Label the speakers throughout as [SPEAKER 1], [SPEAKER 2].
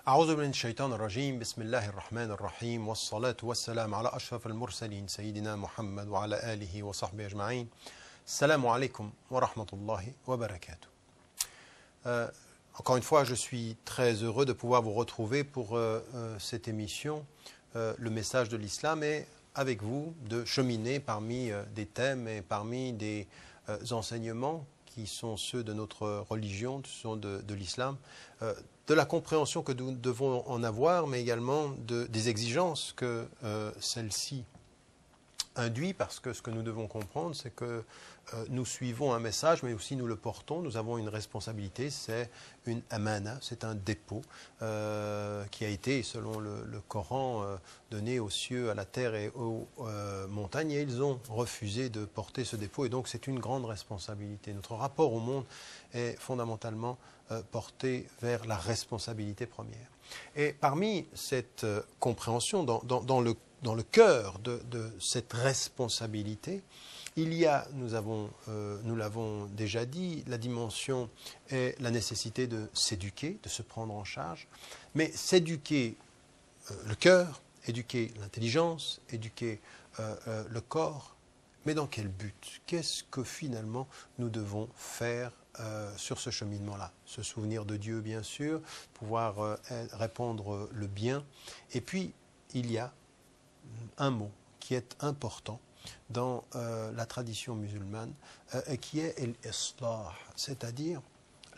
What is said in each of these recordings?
[SPEAKER 1] أعوذ بالله من الشيطان الرجيم بسم الله الرحمن الرحيم والصلاة والسلام على أشرف المرسلين سيدنا محمد وعلى آله وصحبه أجمعين. Salam alaikum wa rahmatullahi wa barakatuh. Encore une fois, je suis très heureux de pouvoir vous retrouver pour cette émission, le message de l'islam, et avec vous de cheminer parmi des thèmes et parmi des enseignements qui sont ceux de notre religion, qui sont de l'islam, de la compréhension que nous devons en avoir, mais également des exigences que celle-ci induit, parce que ce que nous devons comprendre, c'est que nous suivons un message, mais aussi nous le portons. Nous avons une responsabilité, c'est une amana, c'est un dépôt qui a été, selon le Coran, donné aux cieux, à la terre et aux montagnes, et ils ont refusé de porter ce dépôt, et donc c'est une grande responsabilité. Notre rapport au monde est fondamentalement porté vers la responsabilité première. Et parmi cette compréhension, dans le cœur de cette responsabilité, il y a, nous l'avons déjà dit, la dimension et la nécessité de s'éduquer, de se prendre en charge, mais s'éduquer le cœur, éduquer l'intelligence, éduquer le corps, mais dans quel but? Qu'est-ce que finalement nous devons faire sur ce cheminement-là? Se souvenir de Dieu, bien sûr, pouvoir répandre le bien, et puis il y a un mot qui est important dans la tradition musulmane, qui est l'islah, c'est-à-dire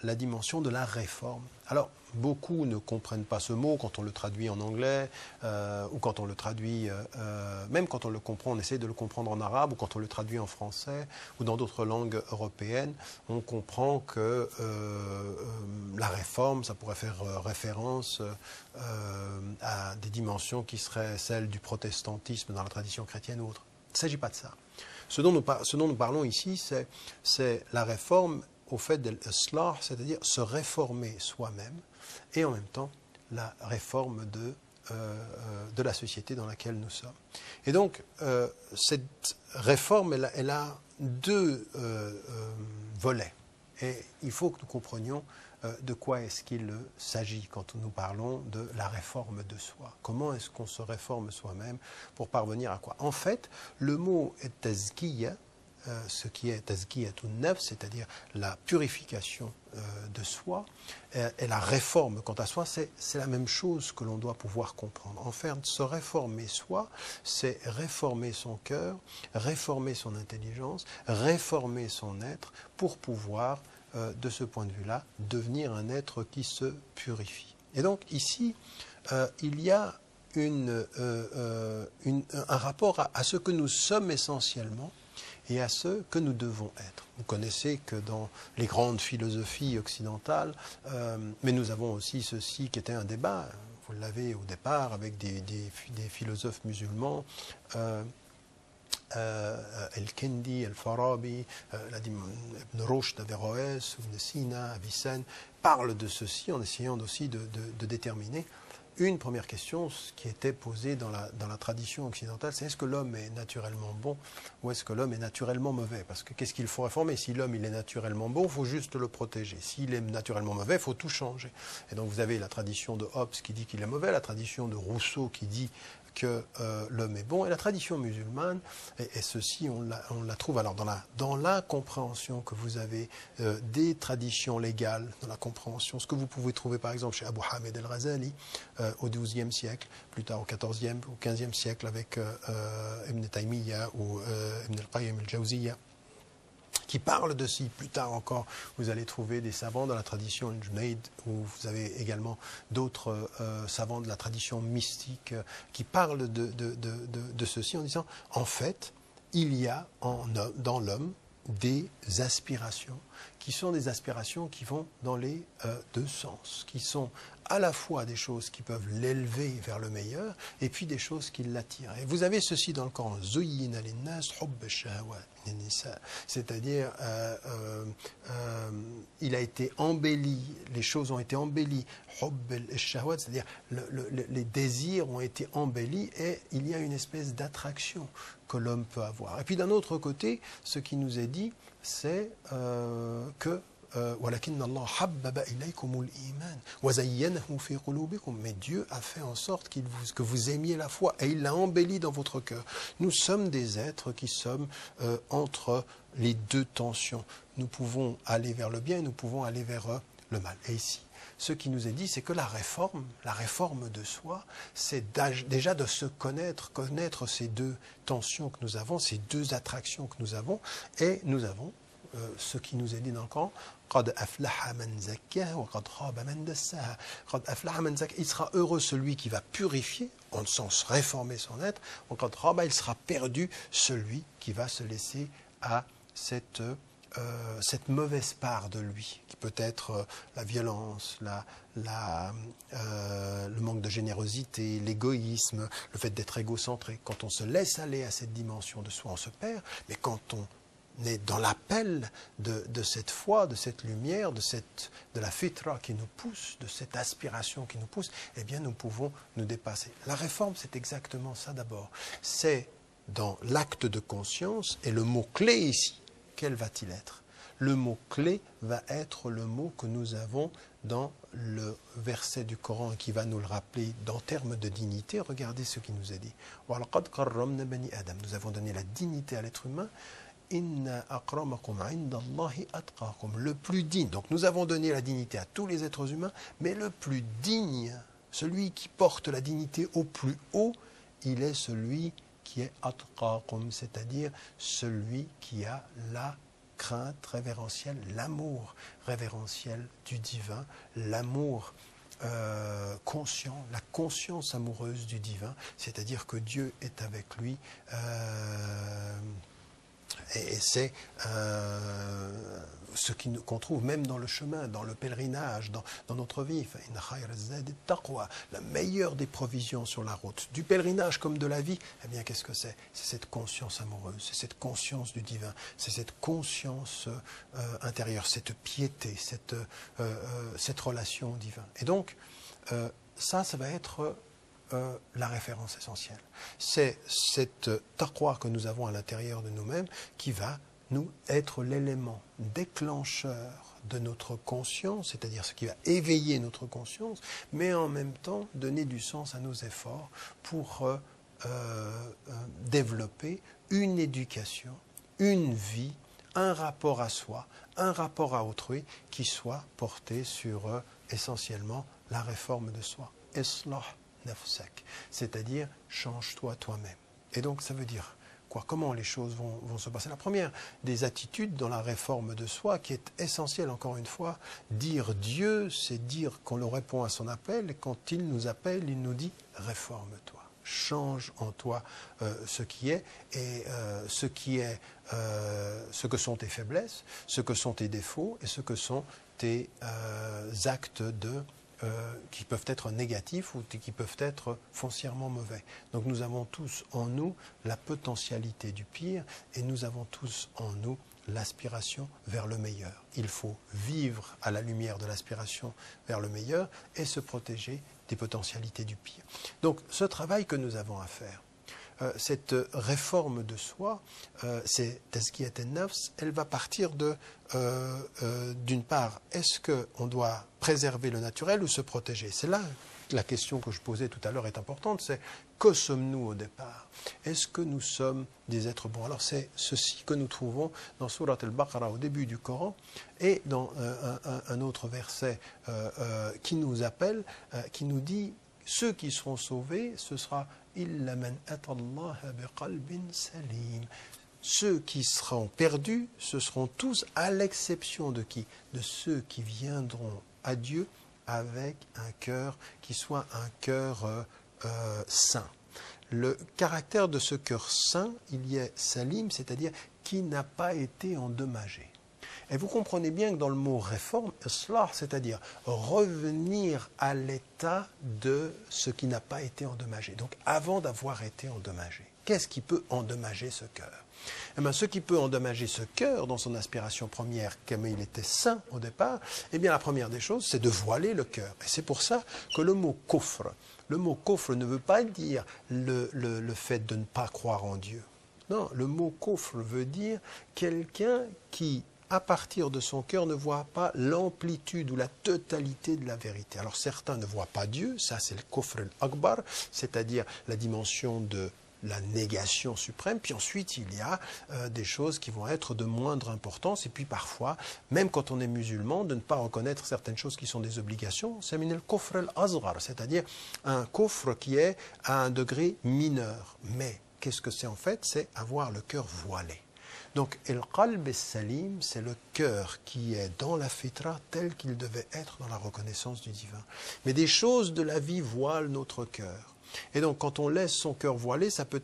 [SPEAKER 1] la dimension de la réforme. Alors, beaucoup ne comprennent pas ce mot quand on le traduit en anglais, ou quand on le traduit, même quand on le comprend, on essaie de le comprendre en arabe, ou quand on le traduit en français, ou dans d'autres langues européennes, on comprend que la réforme, ça pourrait faire référence à des dimensions qui seraient celles du protestantisme dans la tradition chrétienne ou autre. Il ne s'agit pas de ça. Ce dont nous parlons ici, c'est la réforme au fait de l'islah, c'est-à-dire se réformer soi-même, et en même temps la réforme de la société dans laquelle nous sommes. Et donc, cette réforme, elle a deux volets. Et il faut que nous comprenions de quoi est-ce qu'il s'agit quand nous parlons de la réforme de soi. Comment est-ce qu'on se réforme soi-même pour parvenir à quoi? En fait, le mot est tazkiya, ce qui est tazkiyatun nafs, c'est-à-dire la purification de soi, et la réforme quant à soi, c'est la même chose que l'on doit pouvoir comprendre. En fait, se réformer soi, c'est réformer son cœur, réformer son intelligence, réformer son être pour pouvoir, de ce point de vue-là, devenir un être qui se purifie. Et donc ici, il y a un rapport à ce que nous sommes essentiellement et à ce que nous devons être. Vous connaissez que dans les grandes philosophies occidentales, mais nous avons aussi ceci qui était un débat, vous l'avez au départ avec des philosophes musulmans, Al-Kindi, Al-Farabi, Ibn Rushd, Averroès, Ibn Sina, Avicenne, parlent de ceci en essayant aussi de déterminer une première question qui était posée dans la tradition occidentale, c'est est-ce que l'homme est naturellement bon ou est-ce que l'homme est naturellement mauvais? Parce que qu'est-ce qu'il faut réformer? Si l'homme il est naturellement bon, il faut juste le protéger. S'il est naturellement mauvais, il faut tout changer. Et donc vous avez la tradition de Hobbes qui dit qu'il est mauvais, la tradition de Rousseau qui dit que l'homme est bon, et la tradition musulmane, et ceci on la trouve alors dans la compréhension que vous avez des traditions légales, dans la compréhension, ce que vous pouvez trouver par exemple chez Abu Hamid al-Ghazali au XIIe siècle, plus tard au XIVe, au XVe siècle avec Ibn Taymiyyah ou Ibn al-Qayyim al-Jawziyya, qui parle de ci. Plus tard encore, vous allez trouver des savants dans la tradition Junayd, où vous avez également d'autres savants de la tradition mystique qui parlent de ceci en disant, en fait, il y a dans l'homme des aspirations, qui sont des aspirations qui vont dans les deux sens, qui sont à la fois des choses qui peuvent l'élever vers le meilleur, et puis des choses qui l'attirent. Et vous avez ceci dans le Coran, c'est-à-dire il a été embelli, les choses ont été embellies, c'est-à-dire les désirs ont été embellis, et il y a une espèce d'attraction que l'homme peut avoir. Et puis d'un autre côté, ce qui nous est dit, c'est que Mais Dieu a fait en sorte que vous aimiez la foi et il l'a embellie dans votre cœur. Nous sommes des êtres qui sommes entre les deux tensions. Nous pouvons aller vers le bien et nous pouvons aller vers le mal. Et ici, ce qui nous est dit, c'est que la réforme de soi, c'est déjà de se connaître ces deux tensions que nous avons, ces deux attractions que nous avons, et nous avons ce qui nous est dit dans le Coran, il sera heureux celui qui va purifier, en le sens réformer son être, il sera perdu celui qui va se laisser à cette mauvaise part de lui, qui peut être la violence, le manque de générosité, l'égoïsme, le fait d'être égocentré. Quand on se laisse aller à cette dimension de soi, on se perd, mais quand on est dans l'appel de cette foi, de cette lumière, de la fitra qui nous pousse, de cette aspiration qui nous pousse, eh bien nous pouvons nous dépasser. La réforme, c'est exactement ça d'abord. C'est dans l'acte de conscience, et le mot-clé ici, quel va-t-il être? Le mot-clé va être le mot que nous avons dans le verset du Coran qui va nous le rappeler en termes de dignité. Regardez ce qui nous est dit. Nous avons donné la dignité à l'être humain. Le plus digne. Donc nous avons donné la dignité à tous les êtres humains, mais le plus digne, celui qui porte la dignité au plus haut, il est celui qui est atqakum, c'est-à-dire celui qui a la crainte révérentielle, l'amour révérentiel du divin, l'amour conscient, la conscience amoureuse du divin, c'est-à-dire que Dieu est avec lui. Et c'est ce qu'on trouve même dans le chemin, dans le pèlerinage, dans notre vie. La meilleure des provisions sur la route, du pèlerinage comme de la vie, eh bien qu'est-ce que c'est? C'est cette conscience amoureuse, c'est cette conscience du divin, c'est cette conscience intérieure, cette piété, cette relation au divin. Et donc, ça va être la référence essentielle. C'est cette taqwa que nous avons à l'intérieur de nous-mêmes qui va nous être l'élément déclencheur de notre conscience, c'est-à-dire ce qui va éveiller notre conscience, mais en même temps donner du sens à nos efforts pour développer une éducation, une vie, un rapport à soi, un rapport à autrui qui soit porté sur essentiellement la réforme de soi. Islah nafsak, c'est-à-dire change-toi toi-même. Et donc ça veut dire quoi? Comment les choses vont se passer? La première des attitudes dans la réforme de soi, qui est essentielle encore une fois, dire Dieu, c'est dire qu'on le répond à son appel, et quand il nous appelle, il nous dit réforme-toi, change en toi ce qui est, et ce que sont tes faiblesses, ce que sont tes défauts, et ce que sont tes actes qui peuvent être négatifs ou qui peuvent être foncièrement mauvais. Donc nous avons tous en nous la potentialité du pire et nous avons tous en nous l'aspiration vers le meilleur. Il faut vivre à la lumière de l'aspiration vers le meilleur et se protéger des potentialités du pire. Donc ce travail que nous avons à faire, cette réforme de soi, c'est tazkiyat an-nafs, elle va partir d'une part, est-ce qu'on doit préserver le naturel ou se protéger? C'est là la question que je posais tout à l'heure est importante, c'est que sommes-nous au départ? Est-ce que nous sommes des êtres bons? Alors c'est ceci que nous trouvons dans Surat al-Baqarah au début du Coran et dans un autre verset qui nous appelle, qui nous dit ceux qui seront sauvés, ce sera illa man atallaha biqalbin salim. Ceux qui seront perdus, ce seront tous, à l'exception de qui? De ceux qui viendront à Dieu avec un cœur qui soit un cœur saint. Le caractère de ce cœur saint, il y est salim, c'est-à-dire qui n'a pas été endommagé. Et vous comprenez bien que dans le mot réforme, islah, c'est-à-dire revenir à l'état de ce qui n'a pas été endommagé. Donc avant d'avoir été endommagé. Qu'est-ce qui peut endommager ce cœur? Eh bien, ce qui peut endommager ce cœur dans son aspiration première, comme il était sain au départ, eh bien la première des choses, c'est de voiler le cœur. Et c'est pour ça que le mot kufr ne veut pas dire le fait de ne pas croire en Dieu. Non, le mot kufr veut dire quelqu'un qui à partir de son cœur, ne voit pas l'amplitude ou la totalité de la vérité. Alors certains ne voient pas Dieu, ça c'est le kufr al-akbar, c'est-à-dire la dimension de la négation suprême, puis ensuite il y a des choses qui vont être de moindre importance, et puis parfois, même quand on est musulman, de ne pas reconnaître certaines choses qui sont des obligations, c'est min al-kufr al-asghar, c'est-à-dire un kufr qui est à un degré mineur. Mais qu'est-ce que c'est en fait? C'est avoir le cœur voilé. Donc, el-qalb es-salim, c'est le cœur qui est dans la fitra tel qu'il devait être dans la reconnaissance du divin. Mais des choses de la vie voilent notre cœur. Et donc, quand on laisse son cœur voilé, ça peut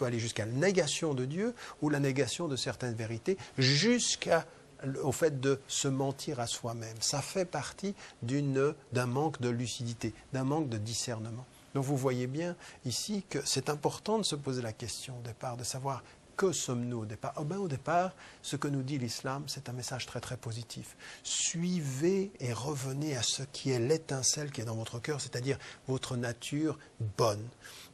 [SPEAKER 1] aller jusqu'à la négation de Dieu ou la négation de certaines vérités, jusqu'au fait de se mentir à soi-même. Ça fait partie d'un manque de lucidité, d'un manque de discernement. Donc, vous voyez bien ici que c'est important de se poser la question au départ, de savoir que sommes-nous au départ? Au départ, ce que nous dit l'islam, c'est un message très très positif. Suivez et revenez à ce qui est l'étincelle qui est dans votre cœur, c'est-à-dire votre nature bonne.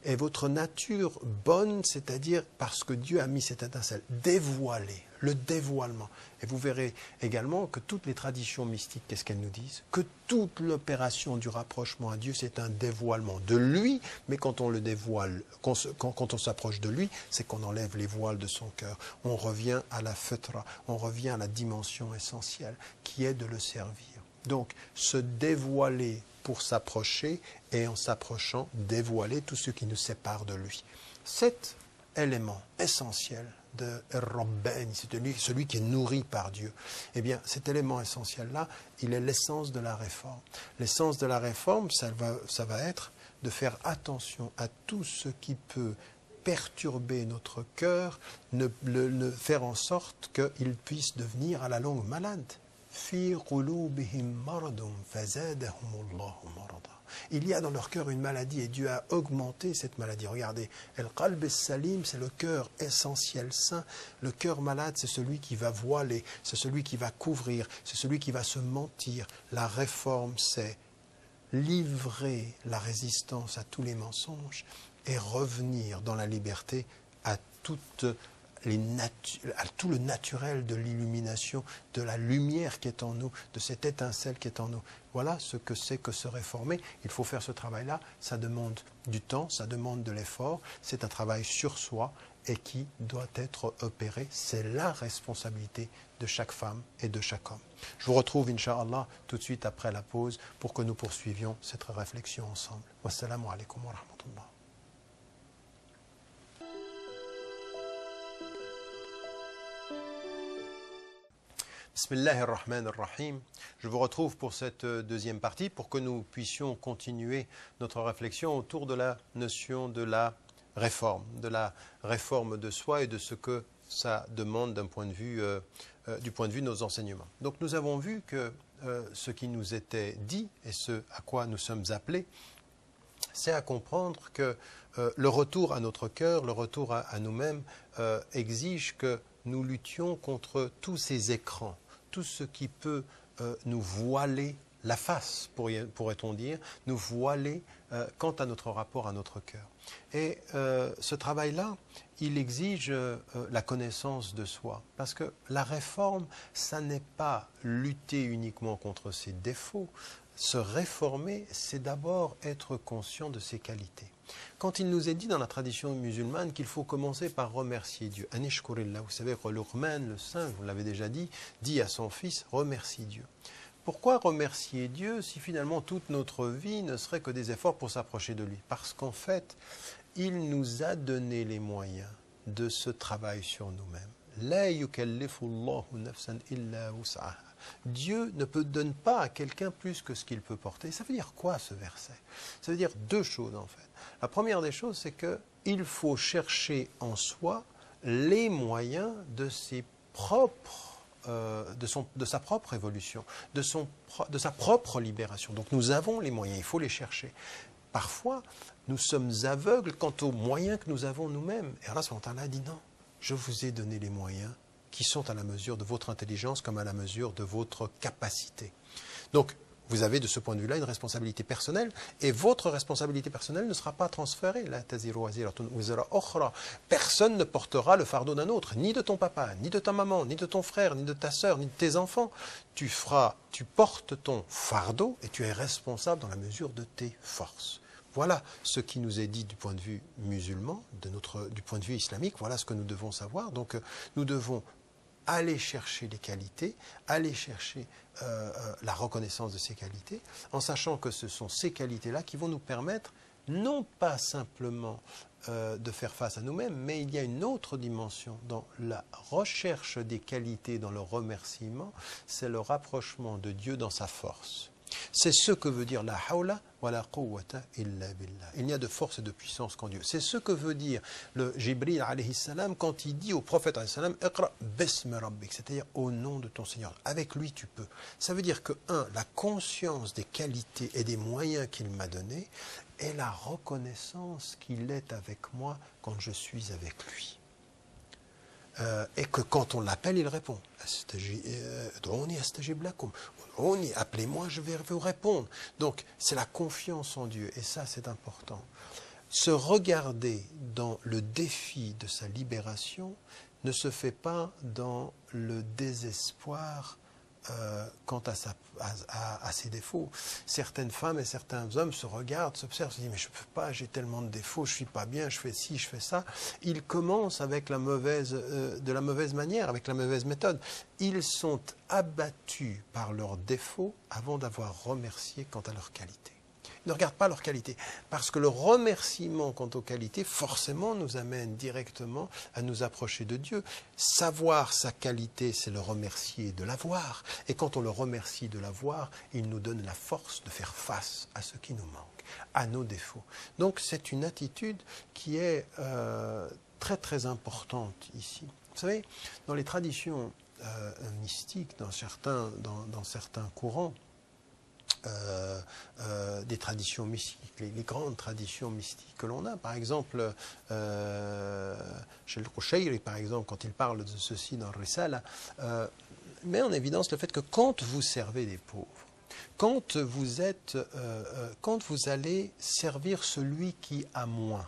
[SPEAKER 1] Et votre nature bonne, c'est-à-dire parce que Dieu a mis cette étincelle, dévoilée, le dévoilement. Et vous verrez également que toutes les traditions mystiques, qu'est-ce qu'elles nous disent? Que toute l'opération du rapprochement à Dieu, c'est un dévoilement de lui, mais quand on le dévoile, quand on s'approche de lui, c'est qu'on enlève les voiles de son cœur. On revient à la fitra, on revient à la dimension essentielle, qui est de le servir. Donc, se dévoiler pour s'approcher, et en s'approchant, dévoiler tout ce qui nous sépare de lui. Cet élément essentiel de Rabbani, c'est celui qui est nourri par Dieu. Eh bien, cet élément essentiel-là, il est l'essence de la réforme. L'essence de la réforme, ça va être de faire attention à tout ce qui peut perturber notre cœur, faire en sorte qu'il puisse devenir à la longue malade. Il y a dans leur cœur une maladie et Dieu a augmenté cette maladie. Regardez, el-qalb es-salim, c'est le cœur essentiel, saint. Le cœur malade, c'est celui qui va voiler, c'est celui qui va couvrir, c'est celui qui va se mentir. La réforme, c'est livrer la résistance à tous les mensonges et revenir dans la liberté à tout le naturel de l'illumination, de la lumière qui est en nous, de cette étincelle qui est en nous. Voilà ce que c'est que se réformer. Il faut faire ce travail-là. Ça demande du temps, ça demande de l'effort. C'est un travail sur soi et qui doit être opéré. C'est la responsabilité de chaque femme et de chaque homme. Je vous retrouve, Inch'Allah, tout de suite après la pause pour que nous poursuivions cette réflexion ensemble. Wassalamu alaikum wa rahmatullah. Bismillahirrahmanirrahim. Je vous retrouve pour cette deuxième partie pour que nous puissions continuer notre réflexion autour de la notion de la réforme de soi et de ce que ça demande du point de vue de nos enseignements. Donc nous avons vu que ce qui nous était dit et ce à quoi nous sommes appelés, c'est à comprendre que le retour à notre cœur, le retour à nous-mêmes exige que nous luttions contre tous ces écrans, tout ce qui peut nous voiler la face, pourrait-on dire, nous voiler quant à notre rapport à notre cœur. Et ce travail-là, il exige la connaissance de soi, parce que la réforme, ça n'est pas lutter uniquement contre ses défauts. Se réformer, c'est d'abord être conscient de ses qualités. Quand il nous est dit dans la tradition musulmane qu'il faut commencer par remercier Dieu, Anishkurillah, vous savez, Luqman, le saint, vous l'avez déjà dit à son fils, remercie Dieu. Pourquoi remercier Dieu si finalement toute notre vie ne serait que des efforts pour s'approcher de lui? Parce qu'en fait, il nous a donné les moyens de ce travail sur nous-mêmes. La yukallifu Allahu nafsan illa wus'aha. Dieu ne donne pas à quelqu'un plus que ce qu'il peut porter. Ça veut dire quoi ce verset? Ça veut dire deux choses en fait. La première des choses, c'est qu'il faut chercher en soi les moyens de ses propres de sa propre évolution, de sa propre libération. Donc nous avons les moyens, il faut les chercher. Parfois, nous sommes aveugles quant aux moyens que nous avons nous-mêmes. Et Allah subhanahu wa ta'ala dit non, je vous ai donné les moyens qui sont à la mesure de votre intelligence comme à la mesure de votre capacité. Donc, vous avez de ce point de vue-là une responsabilité personnelle et votre responsabilité personnelle ne sera pas transférée. Personne ne portera le fardeau d'un autre, ni de ton papa, ni de ta maman, ni de ton frère, ni de ta sœur, ni de tes enfants. Tu portes ton fardeau et tu es responsable dans la mesure de tes forces. Voilà ce qui nous est dit du point de vue musulman, du point de vue islamique, voilà ce que nous devons savoir. Donc nous devons aller chercher les qualités, aller chercher la reconnaissance de ces qualités, en sachant que ce sont ces qualités-là qui vont nous permettre non pas simplement de faire face à nous-mêmes, mais il y a une autre dimension dans la recherche des qualités, dans le remerciement, c'est le rapprochement de Dieu dans sa force. C'est ce que veut dire la hawla wa la quwwata illa billah. Il n'y a de force et de puissance qu'en Dieu. C'est ce que veut dire le Jibril alayhi salam quand il dit au prophète alayhi salam Iqra bismi rabbik, c'est-à-dire au nom de ton Seigneur. Avec lui tu peux. Ça veut dire que la conscience des qualités et des moyens qu'il m'a donnés et la reconnaissance qu'il est avec moi quand je suis avec lui. Et que quand on l'appelle, il répond. Appelez-moi, je vais vous répondre. Donc, c'est la confiance en Dieu, et ça, c'est important. Se regarder dans le défi de sa libération ne se fait pas dans le désespoir quant à ses défauts. Certaines femmes et certains hommes se regardent, s'observent, se disent mais je ne peux pas, j'ai tellement de défauts, je ne suis pas bien, je fais ci, je fais ça. Ils commencent avec de la mauvaise manière, avec la mauvaise méthode. Ils sont abattus par leurs défauts avant d'avoir remercié quant à leurs qualités. Ils ne regardent pas leurs qualités, parce que le remerciement quant aux qualités, forcément, nous amène directement à nous approcher de Dieu. Savoir sa qualité, c'est le remercier de l'avoir. Et quand on le remercie de l'avoir, il nous donne la force de faire face à ce qui nous manque, à nos défauts. Donc c'est une attitude qui est très très importante ici. Vous savez, dans les traditions mystiques, dans certains courants, des traditions mystiques, les grandes traditions mystiques que l'on a. Par exemple, chez le Qushayri, par exemple, quand il parle de ceci dans Risala, met en évidence le fait que quand vous servez des pauvres, quand vous allez servir celui qui a moins,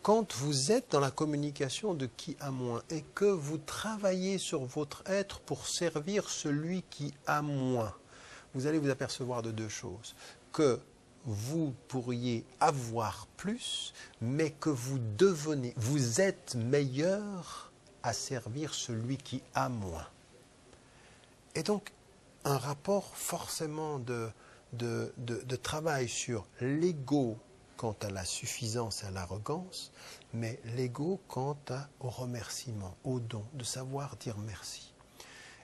[SPEAKER 1] quand vous êtes dans la communication de qui a moins et que vous travaillez sur votre être pour servir celui qui a moins, vous allez vous apercevoir de deux choses. Que vous pourriez avoir plus, mais que vous êtes meilleur à servir celui qui a moins. Et donc, un rapport forcément de travail sur l'ego quant à la suffisance et à l'arrogance, mais l'ego quant au remerciement, au don, de savoir dire merci.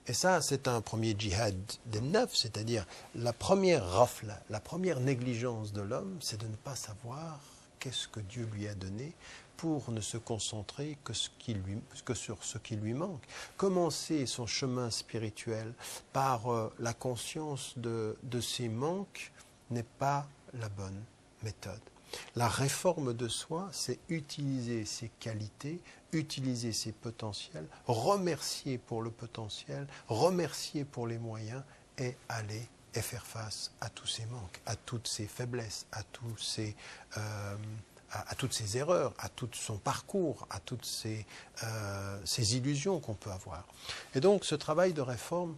[SPEAKER 1] Et ça, c'est un premier djihad des neuf, c'est-à-dire la première rafle, la première négligence de l'homme, c'est de ne pas savoir qu'est-ce que Dieu lui a donné pour ne se concentrer que sur ce qui lui manque. Commencer son chemin spirituel par la conscience de ses manques n'est pas la bonne méthode. La réforme de soi, c'est utiliser ses qualités, utiliser ses potentiels, remercier pour le potentiel, remercier pour les moyens et aller et faire face à tous ses manques, à toutes ses faiblesses, à toutes ses erreurs, à tout son parcours, à toutes ces illusions qu'on peut avoir. Et donc ce travail de réforme,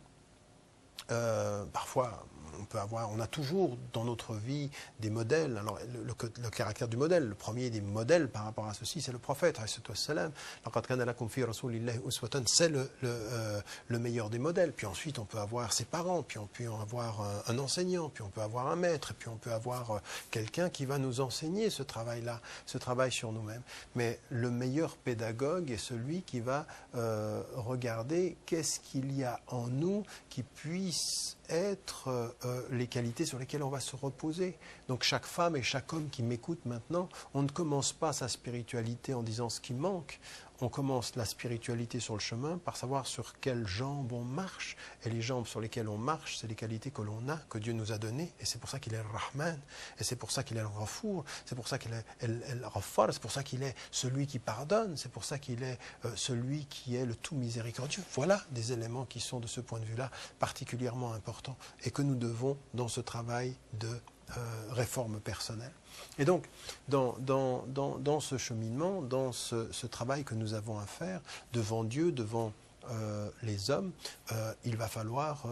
[SPEAKER 1] parfois on a toujours dans notre vie des modèles. Alors le caractère du modèle, le premier des modèles par rapport à ceci, c'est le prophète, c'est le meilleur des modèles. Puis ensuite on peut avoir ses parents, puis on peut avoir un enseignant, puis on peut avoir un maître, puis on peut avoir quelqu'un qui va nous enseigner ce travail-là, ce travail sur nous-mêmes. Mais le meilleur pédagogue est celui qui va regarder qu'est-ce qu'il y a en nous qui puisse être les qualités sur lesquelles on va se reposer. Donc chaque femme et chaque homme qui m'écoute maintenant, on ne commence pas sa spiritualité en disant ce qui manque, on commence la spiritualité sur le chemin par savoir sur quelles jambes on marche. Et les jambes sur lesquelles on marche, c'est les qualités que l'on a, que Dieu nous a données. Et c'est pour ça qu'il est le Rahman, et c'est pour ça qu'il est le Ghafour, c'est pour ça qu'il est le Ghaffar, c'est pour ça qu'il est celui qui pardonne, c'est pour ça qu'il est celui qui est le tout miséricordieux. Voilà des éléments qui sont de ce point de vue-là particulièrement importants et que nous devons dans ce travail de réforme personnelle. Et donc, dans ce cheminement, dans ce travail que nous avons à faire devant Dieu, devant les hommes, il va falloir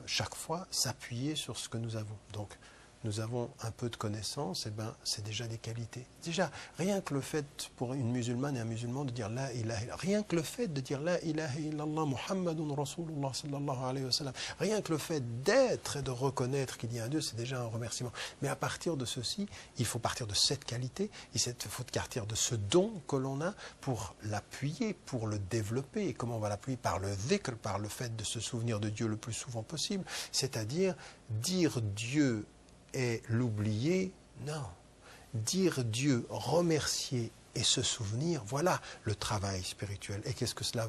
[SPEAKER 1] chaque fois s'appuyer sur ce que nous avons. Donc, nous avons un peu de connaissances, et ben, c'est déjà des qualités. Déjà, rien que le fait pour une musulmane et un musulman de dire La ilaha illallah, rien que le fait de dire La ilaha illallah Muhammadun Rasulullah sallallahu alayhi wa sallam, rien que le fait d'être et de reconnaître qu'il y a un Dieu, c'est déjà un remerciement. Mais à partir de ceci, il faut partir de cette qualité, il faut partir de ce don que l'on a pour l'appuyer, pour le développer. Et comment on va l'appuyer? Par le dhikr, par le fait de se souvenir de Dieu le plus souvent possible, c'est-à-dire dire Dieu et l'oublier, non. Dire Dieu, remercier et se souvenir, voilà le travail spirituel. Et qu'est-ce que cela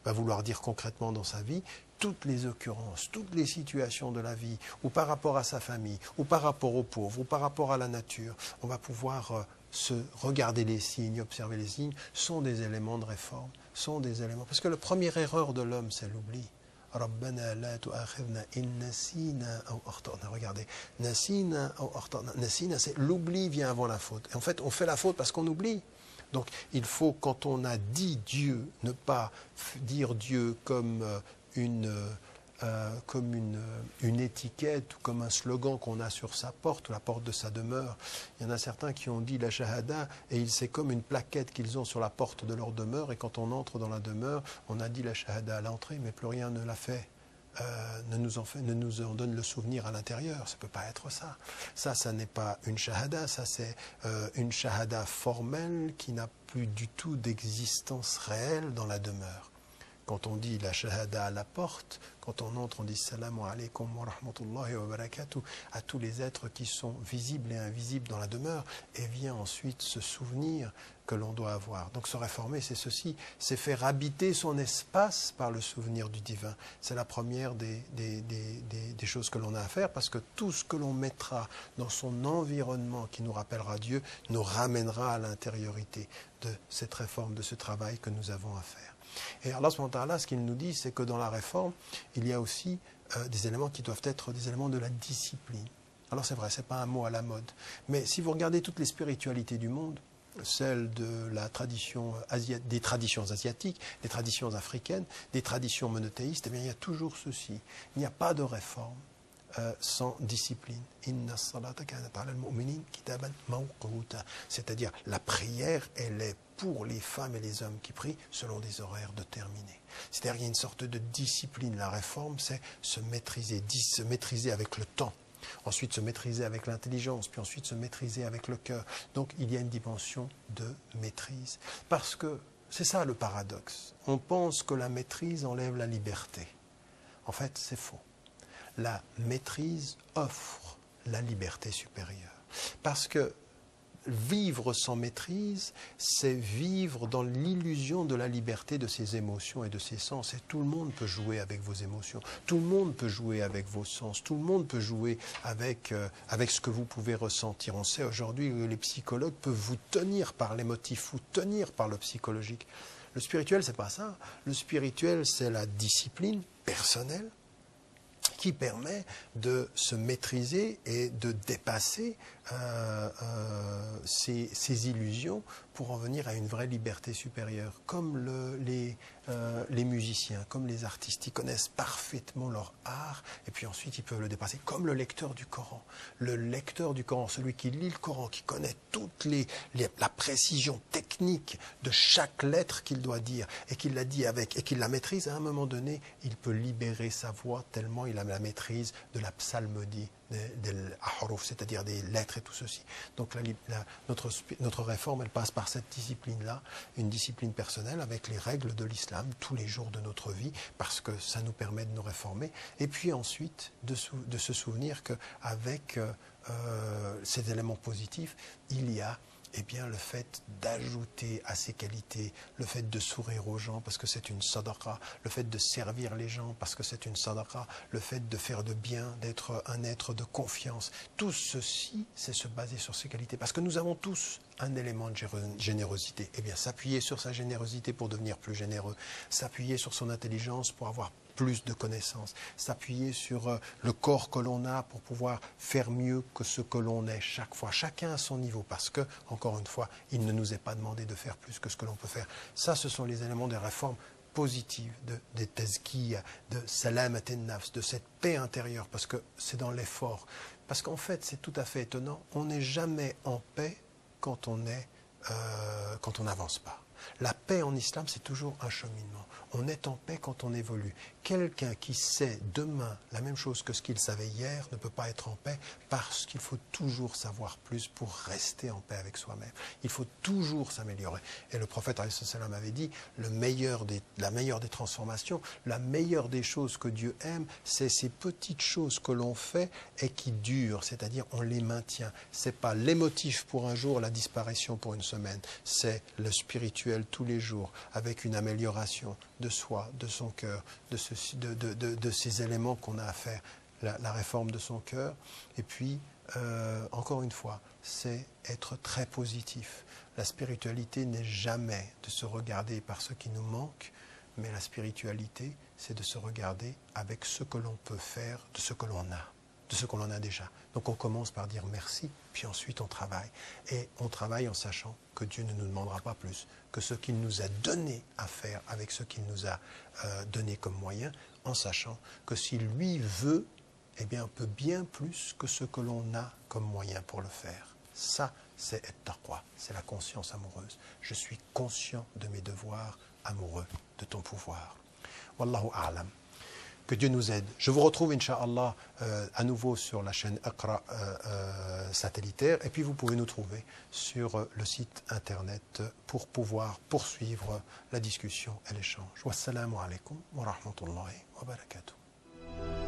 [SPEAKER 1] va vouloir dire concrètement dans sa vie? Toutes les occurrences, toutes les situations de la vie, ou par rapport à sa famille, ou par rapport aux pauvres, ou par rapport à la nature, on va pouvoir se regarder les signes, observer les signes, sont des éléments de réforme, sont des éléments. Parce que la première erreur de l'homme, c'est l'oubli. Rabbana la tu'akhidhna in nasina aw akhtana. Regardez, nasina aw akhtana. Nasina, c'est l'oubli vient avant la faute. Et en fait, on fait la faute parce qu'on oublie. Donc, il faut, quand on a dit Dieu, ne pas dire Dieu comme une étiquette ou comme un slogan qu'on a sur sa porte, ou la porte de sa demeure. Il y en a certains qui ont dit la shahada et c'est comme une plaquette qu'ils ont sur la porte de leur demeure, et quand on entre dans la demeure, on a dit la shahada à l'entrée, mais plus rien ne l'a fait. Ne nous en donne le souvenir à l'intérieur. Ça ne peut pas être ça. Ça n'est pas une shahada, ça c'est une shahada formelle qui n'a plus du tout d'existence réelle dans la demeure. Quand on dit la shahada à la porte, quand on entre, on dit salamu alaykum wa rahmatullahi wa barakatuh à tous les êtres qui sont visibles et invisibles dans la demeure, et vient ensuite ce souvenir que l'on doit avoir. Donc se réformer, c'est ceci, c'est faire habiter son espace par le souvenir du divin. C'est la première des choses que l'on a à faire, parce que tout ce que l'on mettra dans son environnement qui nous rappellera Dieu, nous ramènera à l'intériorité de cette réforme, de ce travail que nous avons à faire. Et Allah subhanahu wa ta'ala, ce qu'il nous dit, c'est que dans la réforme, il y a aussi des éléments qui doivent être des éléments de la discipline. Alors c'est vrai, ce n'est pas un mot à la mode, mais si vous regardez toutes les spiritualités du monde, celles de la tradition des traditions asiatiques, des traditions africaines, des traditions monothéistes, eh bien, il y a toujours ceci. Il n'y a pas de réforme sans discipline. C'est-à-dire, la prière, elle est pour les femmes et les hommes qui prient selon des horaires déterminés. C'est-à-dire, il y a une sorte de discipline. La réforme, c'est se maîtriser avec le temps. Ensuite, se maîtriser avec l'intelligence, puis ensuite se maîtriser avec le cœur. Donc, il y a une dimension de maîtrise. Parce que c'est ça le paradoxe. On pense que la maîtrise enlève la liberté. En fait, c'est faux. La maîtrise offre la liberté supérieure. Parce que vivre sans maîtrise, c'est vivre dans l'illusion de la liberté de ses émotions et de ses sens. Et tout le monde peut jouer avec vos émotions, tout le monde peut jouer avec vos sens, tout le monde peut jouer avec ce que vous pouvez ressentir. On sait aujourd'hui que les psychologues peuvent vous tenir par l'émotif, vous tenir par le psychologique. Le spirituel, c'est pas ça. Le spirituel, c'est la discipline personnelle qui permet de se maîtriser et de dépasser ces illusions pour en venir à une vraie liberté supérieure. Comme les musiciens, comme les artistes, ils connaissent parfaitement leur art et puis ensuite ils peuvent le dépasser. Comme le lecteur du Coran. Le lecteur du Coran, celui qui lit le Coran, qui connaît toute la précision technique de chaque lettre qu'il doit dire et qu'il la dit avec et qu'il la maîtrise, à un moment donné, il peut libérer sa voix tellement il a la maîtrise de la psalmodie, des ahruf, c'est-à-dire des lettres et tout ceci. Donc notre réforme, elle passe par cette discipline-là, une discipline personnelle avec les règles de l'islam tous les jours de notre vie, parce que ça nous permet de nous réformer. Et puis ensuite, de se souvenir qu'avec ces éléments positifs, il y a eh bien le fait d'ajouter à ces qualités, le fait de sourire aux gens parce que c'est une sadaqa, le fait de servir les gens parce que c'est une sadaqa, le fait de faire de bien, d'être un être de confiance, tout ceci, c'est se baser sur ces qualités. Parce que nous avons tous un élément de générosité. Eh bien s'appuyer sur sa générosité pour devenir plus généreux, s'appuyer sur son intelligence pour avoir plus de connaissances, s'appuyer sur le corps que l'on a pour pouvoir faire mieux que ce que l'on est chaque fois, chacun à son niveau, parce que, encore une fois, il ne nous est pas demandé de faire plus que ce que l'on peut faire. Ça, ce sont les éléments des réformes positives, des tazkiyah, de salamat an-nafs, de cette paix intérieure, parce que c'est dans l'effort. Parce qu'en fait, c'est tout à fait étonnant, on n'est jamais en paix quand on n'avance pas. La paix en islam, c'est toujours un cheminement. On est en paix quand on évolue. Quelqu'un qui sait demain la même chose que ce qu'il savait hier ne peut pas être en paix parce qu'il faut toujours savoir plus pour rester en paix avec soi-même. Il faut toujours s'améliorer. Et le prophète avait dit, la meilleure des transformations, la meilleure des choses que Dieu aime, c'est ces petites choses que l'on fait et qui durent, c'est-à-dire on les maintient. Ce n'est pas l'émotif pour un jour, la disparition pour une semaine. C'est le spirituel tous les jours, avec une amélioration de soi, de son cœur, de ces éléments qu'on a à faire, la réforme de son cœur. Et puis, encore une fois, c'est être très positif. La spiritualité n'est jamais de se regarder par ce qui nous manque, mais la spiritualité, c'est de se regarder avec ce que l'on peut faire, de ce que l'on a, de ce que l'on a déjà. Donc on commence par dire merci, puis ensuite on travaille. Et on travaille en sachant que Dieu ne nous demandera pas plus que ce qu'il nous a donné à faire avec ce qu'il nous a donné comme moyen, en sachant que s'il lui veut, eh bien on peut bien plus que ce que l'on a comme moyen pour le faire. Ça, c'est at-taqwa, c'est la conscience amoureuse. Je suis conscient de mes devoirs amoureux de ton pouvoir. Wallahu a'lam. Que Dieu nous aide. Je vous retrouve, Inch'Allah, à nouveau sur la chaîne Iqra satellitaire. Et puis, vous pouvez nous trouver sur le site Internet pour pouvoir poursuivre la discussion et l'échange. Wassalamu alaikum wa rahmatullahi wa barakatuh.